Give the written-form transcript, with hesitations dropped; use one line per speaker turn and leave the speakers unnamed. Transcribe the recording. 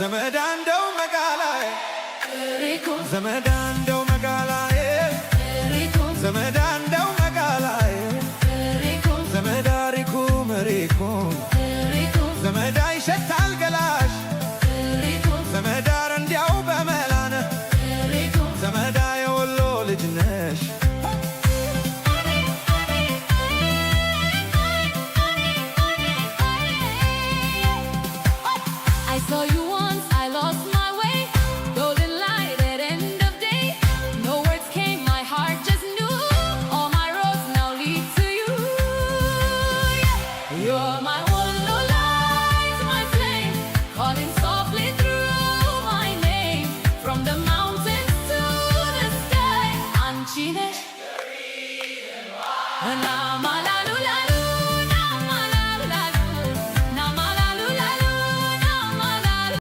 ዘመድ አንደው መጋላዬ ዘመድ አንደው መጋላዬ ዘመድ አንደው መጋላዬ ዘመድ አሪኩ መሪኩ ዘመድ ይሸታል ገላሽ ዘመዳር እንዲያው በመላነ ዘመዳ የወሎ ልጅ ነሽ
I saw you once, I lost